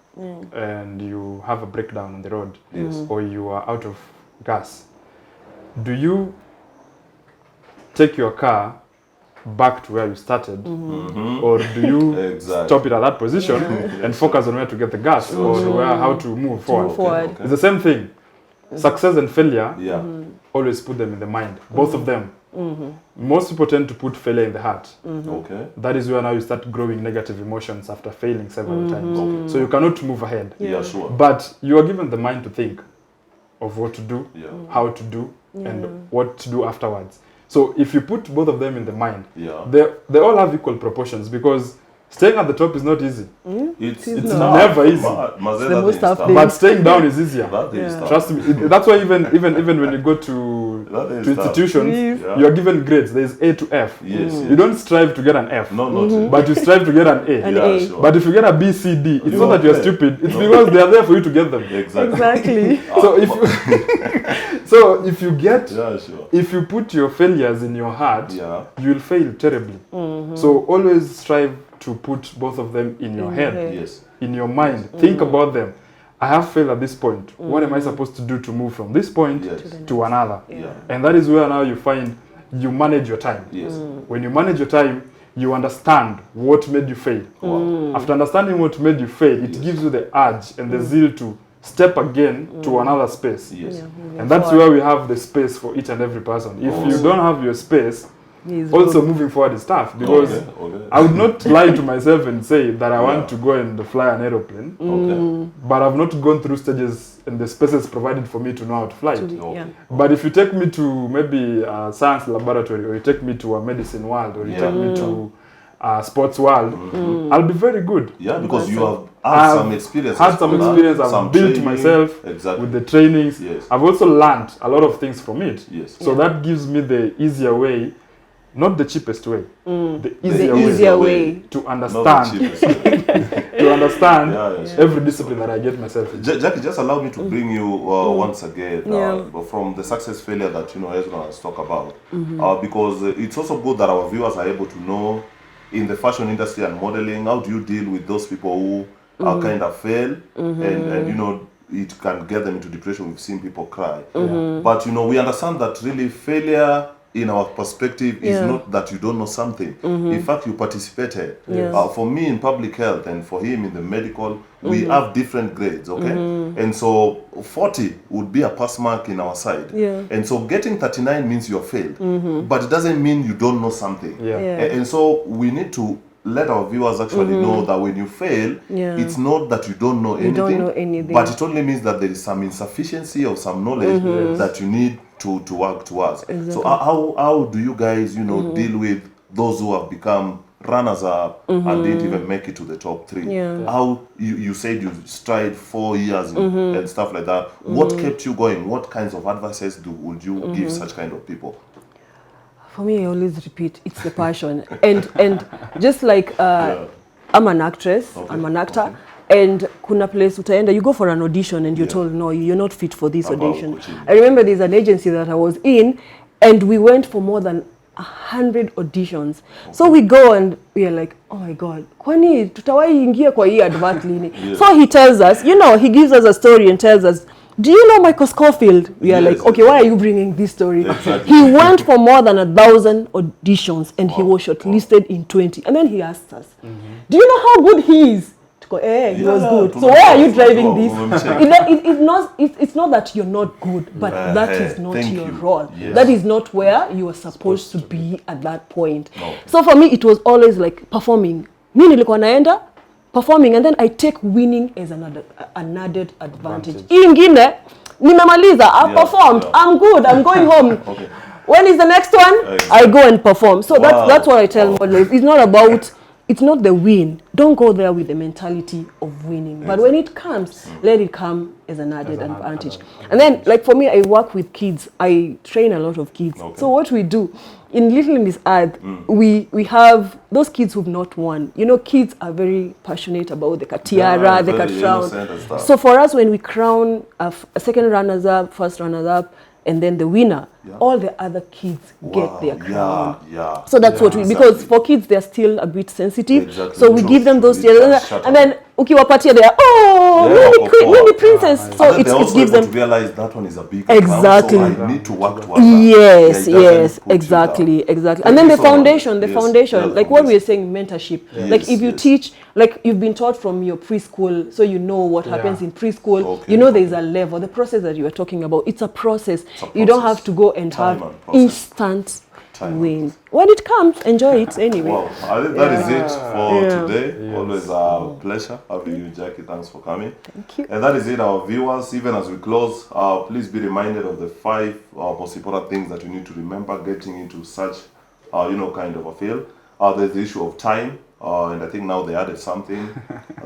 Speaker 3: and you have a breakdown on the road, or you are out of gas, do you take your car back to where you started, or do you stop it at that position and focus on where to get the gas, or how to move forward? It's the same thing. Success and failure, always put them in the mind, both of them. Most people tend to put failure in the heart. That is where now you start growing negative emotions after failing several times. So you cannot move ahead. But you are given the mind to think of what to do, how to do, and what to do afterwards. So if you put both of them in the mind, they all have equal proportions, because staying at the top is not easy. It's never easy.
Speaker 2: But
Speaker 3: staying down is easier. Trust me. That's why even when you go to
Speaker 1: That is
Speaker 3: to
Speaker 1: tough.
Speaker 3: institutions,
Speaker 1: Yeah.
Speaker 3: you are given grades. There's A to F.
Speaker 1: Yes,
Speaker 3: You don't strive to get an F,
Speaker 1: No, not
Speaker 3: but you strive to get an A.
Speaker 2: An
Speaker 1: yeah,
Speaker 2: A.
Speaker 1: sure.
Speaker 3: But if you get a B, C, D, it's
Speaker 1: You
Speaker 3: not
Speaker 1: are
Speaker 3: that you're
Speaker 1: there.
Speaker 3: stupid. It's
Speaker 1: No.
Speaker 3: because they are there for you to get them.
Speaker 1: exactly.
Speaker 2: Exactly.
Speaker 3: So if so if you get
Speaker 1: Yeah, sure.
Speaker 3: if you put your failures in your heart,
Speaker 1: Yeah.
Speaker 3: you will fail terribly. So always strive to put both of them in your head,
Speaker 1: Yes.
Speaker 3: in your mind. Think about them. I have failed at this point. What am I supposed to do to move from this point
Speaker 1: Yes.
Speaker 3: to another?
Speaker 1: Yeah.
Speaker 3: And that is where now you find you manage your time.
Speaker 1: Yes.
Speaker 3: When you manage your time, you understand what made you fail.
Speaker 1: Wow.
Speaker 3: After understanding what made you fail, it gives you the urge and the zeal to step again to another space.
Speaker 1: Yes.
Speaker 3: And that's where we have the space for each and every person. If you don't have your space, also moving forward is tough, because
Speaker 1: Okay.
Speaker 3: I would not lie to myself and say that I want to go and fly an aeroplane,
Speaker 1: Okay.
Speaker 3: but I've not gone through stages and the spaces provided for me to know how to fly it.
Speaker 1: Okay.
Speaker 3: But if you take me to maybe a science laboratory, or you take me to a medicine world, or you take me to a sports world, I'll be very good.
Speaker 1: Yeah, because you have
Speaker 3: I've
Speaker 1: had some experience.
Speaker 3: Had some experience, I've built myself
Speaker 1: Exactly.
Speaker 3: with the trainings.
Speaker 1: Yes.
Speaker 3: I've also learned a lot of things from it.
Speaker 1: Yes.
Speaker 3: So that gives me the easier way, not the cheapest way, the easier,
Speaker 2: The easier way.
Speaker 3: to
Speaker 1: Not the
Speaker 3: understand,
Speaker 1: cheapest way.
Speaker 3: to understand
Speaker 1: Yes.
Speaker 3: every discipline that I get myself in.
Speaker 1: Jackie, just allow me to bring you once again from the success failure that Ezra has talked about, because it's also good that our viewers are able to know in the fashion industry and modeling, how do you deal with those people who kind of fail and it can get them into depression. We've seen people cry, but we understand that really failure in our perspective is not that you don't know something. In fact, you participated. For me in public health and for him in the medical, we have different grades, okay? And so 40 would be a pass mark in our side. And so getting 39 means you're failed. But it doesn't mean you don't know something. And so we need to let our viewers actually know that when you fail, it's not that you don't know anything, but it only means that there is some insufficiency of some knowledge that you need to work towards. So how do you guys deal with those who have become runners up and didn't even make it to the top 3? How you said you tried 4 years and stuff like that. What kept you going? What kinds of advices would you give such kind of people?
Speaker 2: For me, I always repeat, it's the passion. And just like I'm an actress, I'm an actor, and kuna place utaenda, you go for an audition and you're told, no, you're not fit for this audition. I remember there's an agency that I was in, and we went for more than 100 auditions. So we go and we are like, oh my God, kwani tutawai ingia kwa hii advert lini? So he tells us, he gives us a story and tells us, do you know Michael Scofield? We are like, okay, why are you bringing this story?
Speaker 1: Exactly.
Speaker 2: He went for more than 1,000 auditions and he was shortlisted in 20. And then he asked us, do you know how good he is? He was good. So why are you driving this? It's not that you're not good, but that is not your role.
Speaker 1: Yes.
Speaker 2: That is not where you are supposed to be at that point. So for me, it was always like performing. Mimi nilikuwa naenda performing, and then I take winning as an added advantage. Ingine, nimemaliza, I've performed, I'm good, I'm going home. When is the next one? I go and perform. So that's what I tell modelers. It's not the win. Don't go there with the mentality of winning. But when it comes, let it come as an added advantage. And then, like for me, I work with kids. I train a lot of kids. So what we do, in Little Miss Earth, we have those kids who've not won. Kids are very passionate about the tiara, the crown. So for us, when we crown a second runners-up, first runners-up, and then the winner, all the other kids get their crown. So that's what because for kids, they're still a bit sensitive. So we give them those tiaras, and then ukiwapatia, they are, mini princess. So it gives them
Speaker 1: to realize that one is a big
Speaker 2: exactly.
Speaker 1: Crown, so I need to work towards
Speaker 2: yes, exactly. And then the foundation, like what we are saying, mentorship. Like if you teach, like you've been taught from your preschool, so you know what happens in preschool. There's a level. The process that you are talking about, it's a process. You don't have to go and have instant win. When it comes, enjoy it anyway.
Speaker 1: Wow, I think that is it for today. Always a pleasure having you, Jackie. Thanks for coming.
Speaker 2: Thank you.
Speaker 1: And that is it, our viewers. Even as we close, please be reminded of the 5 most important things that you need to remember getting into such, kind of a field. There's the issue of time, and I think now they added something.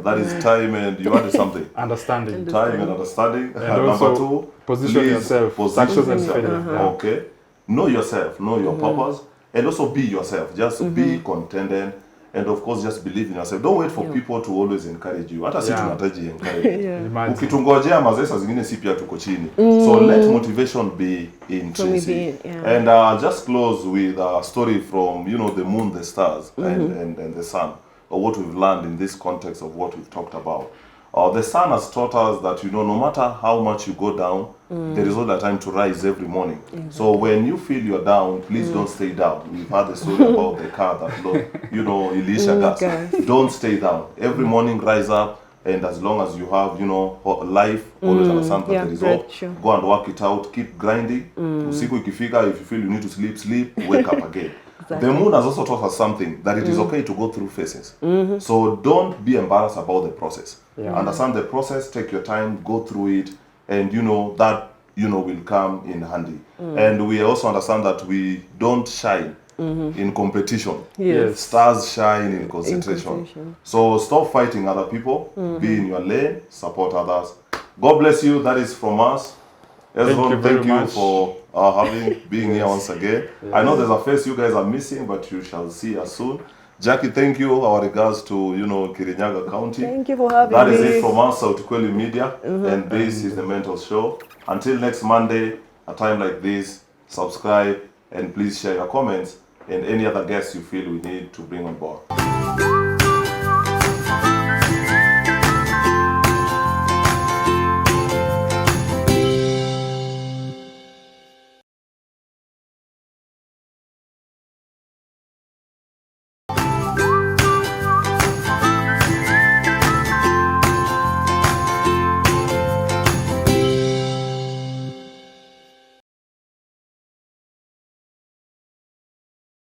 Speaker 1: That is time, and you added something.
Speaker 3: Understanding.
Speaker 1: Time and understanding.
Speaker 3: And
Speaker 1: Number
Speaker 3: also
Speaker 1: two,
Speaker 3: position
Speaker 1: please
Speaker 3: yourself.
Speaker 1: position
Speaker 3: Success and
Speaker 1: yourself.
Speaker 3: failure. Yeah.
Speaker 1: Okay. Know yourself, know your purpose, and also be yourself. Just be contented, and of course, just believe in yourself. Don't wait for people to always encourage you. Hata si
Speaker 3: Yeah.
Speaker 1: tunahitaji encourage.
Speaker 3: Imagine.
Speaker 1: Ukitungojea mazee saa zingine si pia tuko chini. So let motivation be intrinsic.
Speaker 2: within, yeah.
Speaker 1: And just close with a story from, you know, the moon, the stars, and the sun, or what we've learned in this context of what we've talked about. The sun has taught us that, you know, no matter how much you go down, there is always a time to rise every morning. So when you feel you're down, please don't stay down. We've had the story about the car that, you know, Elisha gas. Don't stay down. Every morning, rise up. And as long as you have, you know, life, always understand that
Speaker 2: yeah,
Speaker 1: there is
Speaker 2: great,
Speaker 1: hope.
Speaker 2: sure.
Speaker 1: Go and work it out. Keep grinding. Usiku ikifika, if you feel you need to sleep, sleep. Wake up again. The moon has also taught us something, that it is okay to go through phases. So don't be embarrassed about the process.
Speaker 3: Yeah.
Speaker 1: Understand the process, take your time, go through it, and you know that, you know, will come in handy. And we also understand that we don't shine in competition.
Speaker 2: Yes.
Speaker 1: Stars shine in concentration. So stop fighting other people, be in your lane, support others. God bless you. That is from us. Ezron,
Speaker 3: very
Speaker 1: thank you
Speaker 3: much.
Speaker 1: for being here once again. I know there's a face you guys are missing, but you shall see us soon. Jacky, thank you. Our regards to, you know, Kirinyaga County.
Speaker 2: Thank you for having
Speaker 1: That
Speaker 2: me.
Speaker 1: is it from us, Sautukweli Media, and this is the Mental Show. Until next Monday, a time like this, subscribe, and please share your comments and any other guests you feel we need to bring on board.